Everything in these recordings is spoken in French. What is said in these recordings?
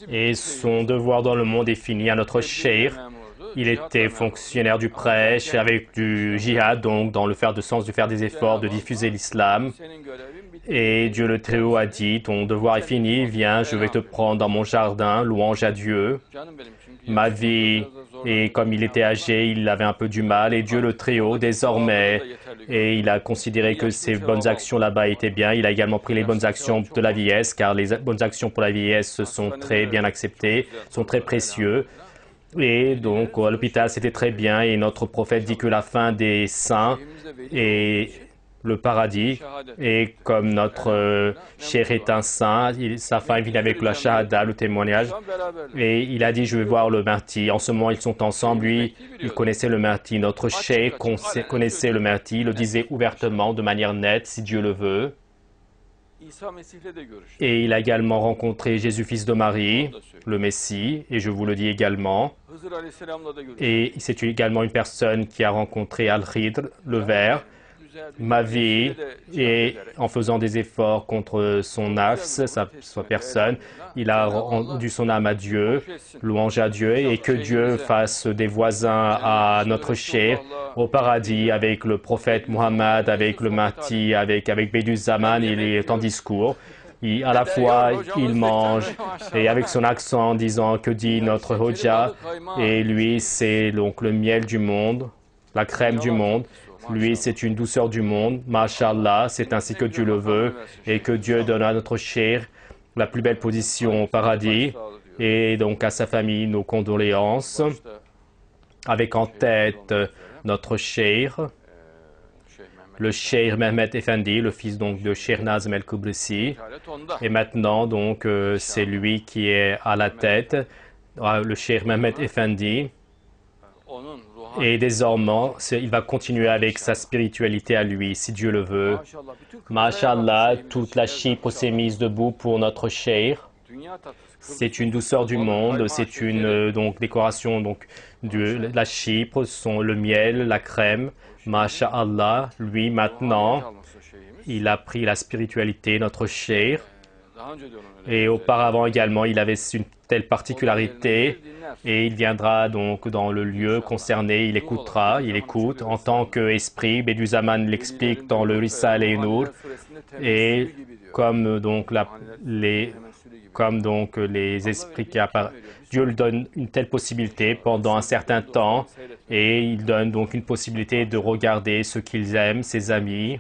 Et son devoir dans le monde est fini à notre cheikh. Il était fonctionnaire du prêche avec du jihad, donc dans le sens de faire des efforts, de diffuser l'islam. Et Dieu le Très-Haut a dit, ton devoir est fini, viens, je vais te prendre dans mon jardin, louange à Dieu. Ma vie, et comme il était âgé, il avait un peu du mal, et Dieu le Très-Haut, désormais, et il a considéré que ses bonnes actions là-bas étaient bien. Il a également pris les bonnes actions de la vieillesse, car les bonnes actions pour la vieillesse sont très bien acceptées, sont très précieux. Et donc, à l'hôpital, c'était très bien, et notre prophète dit que la fin des saints est le paradis, et comme notre cheikh est un saint, sa fin vient avec la shahada, le témoignage, et il a dit, je vais voir le Mahdi. En ce moment, ils sont ensemble, lui, il connaissait le Mahdi, notre cheikh connaissait le Mahdi, le disait ouvertement, de manière nette, si Dieu le veut. Et il a également rencontré Jésus, fils de Marie, le Messie, et je vous le dis également. Et c'est également une personne qui a rencontré Al-Khidr, le ver, ma vie, et en faisant des efforts contre son nafs, sa personne, il a rendu son âme à Dieu, louange à Dieu, et que Dieu fasse des voisins à notre cheikh au paradis avec le prophète Muhammad, avec le Mahdi, avec Bédu Zaman, il est en discours. À la fois, il mange, et avec son accent disant que dit notre Hoja, et lui, c'est donc le miel du monde, la crème du monde. Lui, c'est une douceur du monde. Masha'Allah, c'est ainsi que Dieu le veut, et que Dieu donne à notre cheikh la plus belle position au paradis, et donc à sa famille nos condoléances, avec en tête notre cheikh, le cheikh Mehmet Efendi, le fils donc de Cheikh Nazm el-Kubrisi. Et maintenant, donc, c'est lui qui est à la tête, le cheikh Mehmet Efendi. Et désormais, il va continuer avec sa spiritualité à lui, si Dieu le veut. Masha'Allah, toute la Chypre s'est mise debout pour notre cheikh. C'est une douceur du monde, c'est une donc, décoration donc, de la Chypre, le miel, la crème. Masha'Allah, lui maintenant, il a pris la spiritualité, notre cheikh. Et auparavant également, il avait une telle particularité, et il viendra donc dans le lieu concerné, il écoute en tant qu'esprit. Bédu Zaman l'explique dans le Risale et Nour, et comme donc les esprits qui apparaissent, Dieu lui donne une telle possibilité pendant un certain temps, et il donne donc une possibilité de regarder ce qu'ils aiment, ses amis.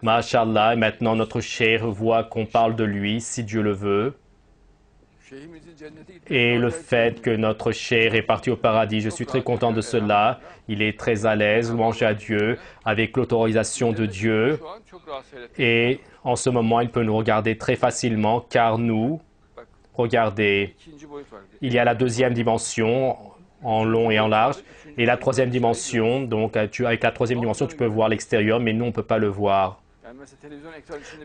Masha'Allah, et maintenant notre cheikh voit qu'on parle de lui, si Dieu le veut. Et le fait que notre cheikh est parti au paradis, je suis très content de cela. Il est très à l'aise, louange à Dieu, avec l'autorisation de Dieu. Et en ce moment, il peut nous regarder très facilement, car nous, regardez, il y a la deuxième dimension, en long et en large, et la troisième dimension. Donc, avec la troisième dimension, tu peux voir l'extérieur, mais nous, on ne peut pas le voir.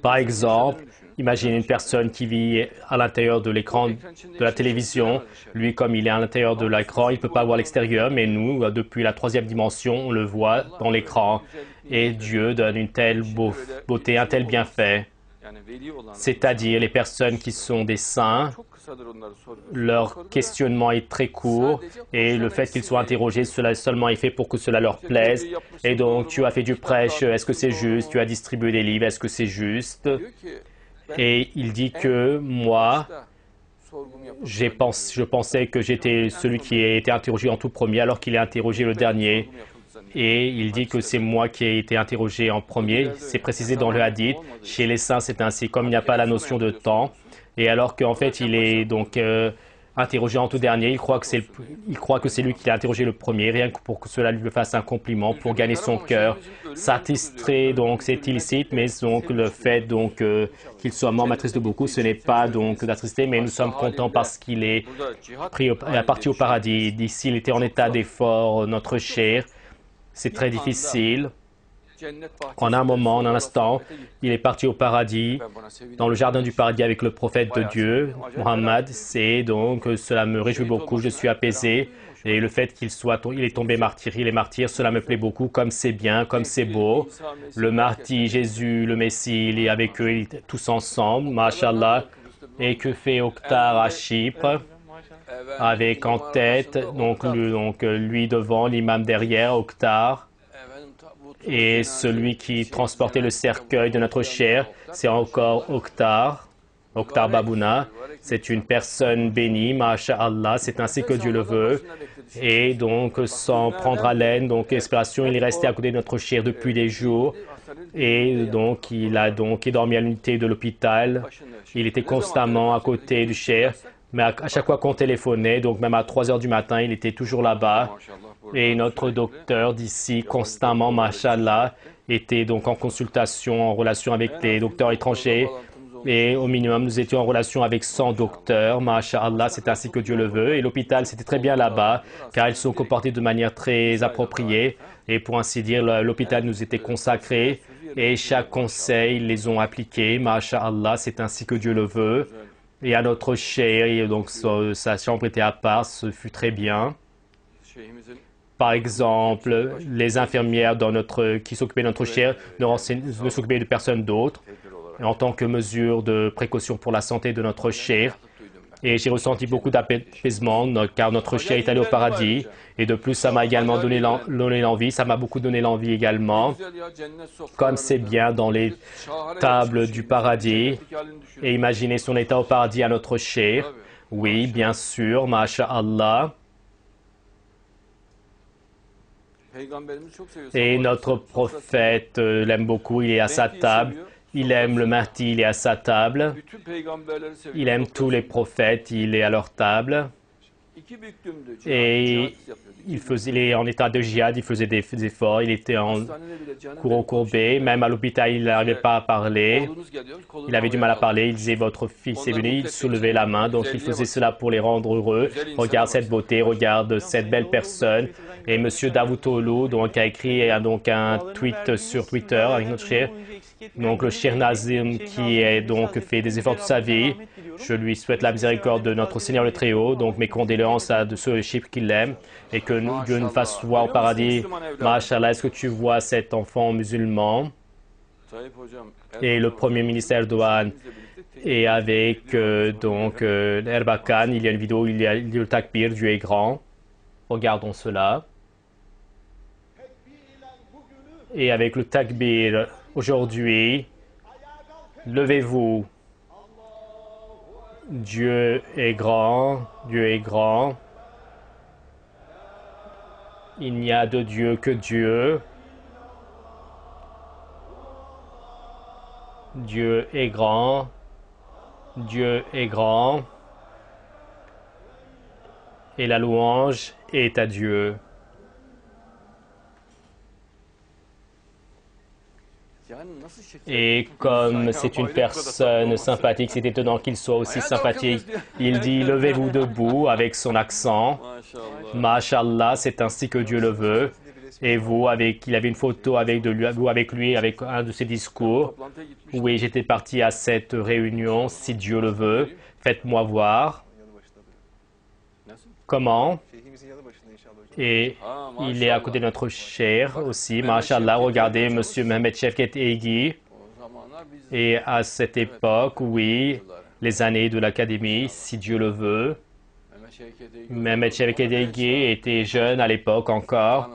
Par exemple, imaginez une personne qui vit à l'intérieur de l'écran de la télévision. Lui, comme il est à l'intérieur de l'écran, il ne peut pas voir l'extérieur, mais nous, depuis la troisième dimension, on le voit dans l'écran. Et Dieu donne une telle beauté, un tel bienfait. C'est-à-dire les personnes qui sont des saints, leur questionnement est très court, et le fait qu'ils soient interrogés, cela seulement est fait pour que cela leur plaise. Et donc, tu as fait du prêche, est-ce que c'est juste? Tu as distribué des livres, est-ce que c'est juste? Et il dit que moi, je pensais que j'étais celui qui a été interrogé en tout premier, alors qu'il est interrogé le dernier. Et il dit que c'est moi qui ai été interrogé en premier. C'est précisé dans le hadith. Chez les saints, c'est ainsi. Comme il n'y a pas la notion de temps, et alors qu'en fait, il est donc interrogé en tout dernier, il croit que c'est lui qui l'a interrogé le premier, rien que pour que cela lui fasse un compliment, pour gagner son cœur. S'attirer, donc, c'est illicite, mais donc le fait donc qu'il soit mort m'attriste beaucoup. Ce n'est pas donc d'attrister, mais nous sommes contents parce qu'il est parti au paradis. D'ici, il était en état d'effort, notre cheikh. C'est très difficile. En un moment, en un instant, il est parti au paradis, dans le jardin du paradis avec le prophète de Dieu, Muhammad. C'est donc, cela me réjouit beaucoup, je suis apaisé. Et le fait il est tombé martyr, il est martyr, cela me plaît beaucoup, comme c'est bien, comme c'est beau. Le martyr, Jésus, le Messie, il est avec eux, tous ensemble, Masha'Allah. Et que fait Oktar à Chypre, avec en tête, lui devant, l'imam derrière, Oktar. Et celui qui transportait le cercueil de notre chair, c'est encore Oktar Babouna. C'est une personne bénie, masha'Allah, c'est ainsi que Dieu le veut. Et donc, sans prendre haleine, donc espération, il est resté à côté de notre chair depuis des jours. Et donc, il a donc dormi à l'unité de l'hôpital. Il était constamment à côté du chair. Mais à chaque fois qu'on téléphonait, donc même à 3 heures du matin, il était toujours là-bas. Et notre docteur d'ici, constamment, mashallah, était donc en consultation, en relation avec les docteurs étrangers. Et au minimum, nous étions en relation avec 100 docteurs. Masha'Allah, c'est ainsi que Dieu le veut. Et l'hôpital, c'était très bien là-bas, car ils sont comportés de manière très appropriée. Et pour ainsi dire, l'hôpital nous était consacré. Et chaque conseil, ils les ont appliqués. Masha'Allah, c'est ainsi que Dieu le veut. Et à notre chéri, donc sa chambre était à part, ce fut très bien. Par exemple, les infirmières qui s'occupaient de notre chair ne s'occupaient de personne d'autre en tant que mesure de précaution pour la santé de notre chair. Et j'ai ressenti beaucoup d'apaisement car notre chair est allée au paradis. Et de plus, ça m'a également donné l'envie, ça m'a beaucoup donné l'envie également. Comme c'est bien dans les tables du paradis. Et imaginez son état au paradis à notre chair. Oui, bien sûr, masha'Allah. Et notre prophète l'aime beaucoup, il est à sa table. Il aime le Mahdi, il est à sa table. Il aime tous les prophètes, il est à leur table. Et il est en état de djihad, il faisait des efforts, il était en courant courbé. Même à l'hôpital, il n'arrivait pas à parler. Il avait du mal à parler. Il disait, votre fils est venu, il soulevait la main. Donc il faisait cela pour les rendre heureux. Regarde cette beauté, regarde cette belle personne. Et M. Davutoglu a écrit un tweet sur Twitter avec notre cher. Donc le Cheikh Nazim qui a donc fait des efforts de sa vie. Je lui souhaite la miséricorde de notre Seigneur le Très-Haut. Donc mes condoléances à ceux de Chypre qui l'aiment et que Dieu nous fasse voir au paradis. Masha'Allah, est-ce que tu vois cet enfant musulman? Et le Premier ministre Erdogan et avec Erbakan, il y a une vidéo où il y a le takbir, Dieu est grand. Regardons cela. Et avec le takbir, aujourd'hui, levez-vous. Dieu est grand, Dieu est grand. Il n'y a de Dieu que Dieu. Dieu est grand, Dieu est grand. Et la louange est à Dieu. Et comme c'est une personne sympathique, c'est étonnant qu'il soit aussi sympathique. Il dit, levez-vous debout avec son accent. Masha'Allah, c'est ainsi que Dieu le veut. Et vous, il avait une photo avec lui, avec un de ses discours. Oui, j'étais parti à cette réunion, si Dieu le veut. Faites-moi voir. Comment? Et il est à côté de notre chair aussi. Masha'Allah, regardez, M. Mohamed Chefket Eghi. Et à cette époque, oui, les années de l'académie, si Dieu le veut. Mohamed Chefket Eghi était jeune à l'époque encore.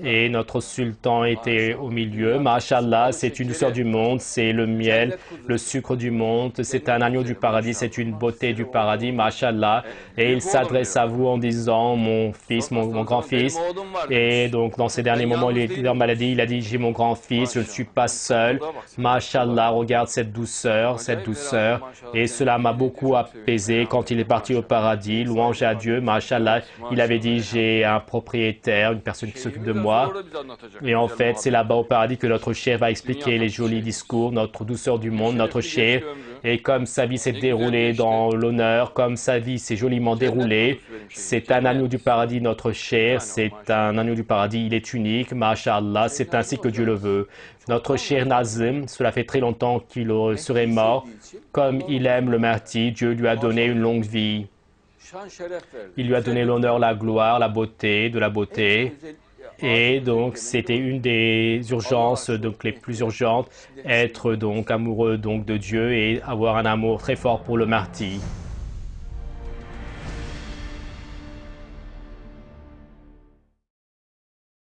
Et notre sultan était au milieu. Masha'Allah, c'est une douceur du monde, c'est le miel, le sucre du monde, c'est un agneau du paradis, c'est une beauté du paradis, Masha'Allah. Et il s'adresse à vous en disant, mon fils, mon grand-fils. Et donc, dans ces derniers moments, il est en maladie, il a dit, j'ai mon grand-fils, je ne suis pas seul. Masha'Allah, regarde cette douceur. Et cela m'a beaucoup apaisé quand il est parti au paradis. Louange à Dieu, Masha'Allah. Il avait dit, j'ai un propriétaire, une personne qui s'occupe de moi. Et en fait, c'est là-bas au paradis que notre chef va expliquer les jolis discours, notre douceur du monde, notre chef. Et comme sa vie s'est déroulée dans l'honneur, comme sa vie s'est joliment déroulée, c'est un agneau du paradis, notre cher, c'est un agneau du paradis, il est unique, masha'Allah, c'est ainsi que Dieu le veut. Notre cher Nazim, cela fait très longtemps qu'il serait mort. Comme il aime le Mahdi, Dieu lui a donné une longue vie. Il lui a donné l'honneur, la gloire, la beauté, de la beauté. Et donc, c'était une des urgences, donc les plus urgentes, être donc amoureux donc de Dieu et avoir un amour très fort pour le martyr.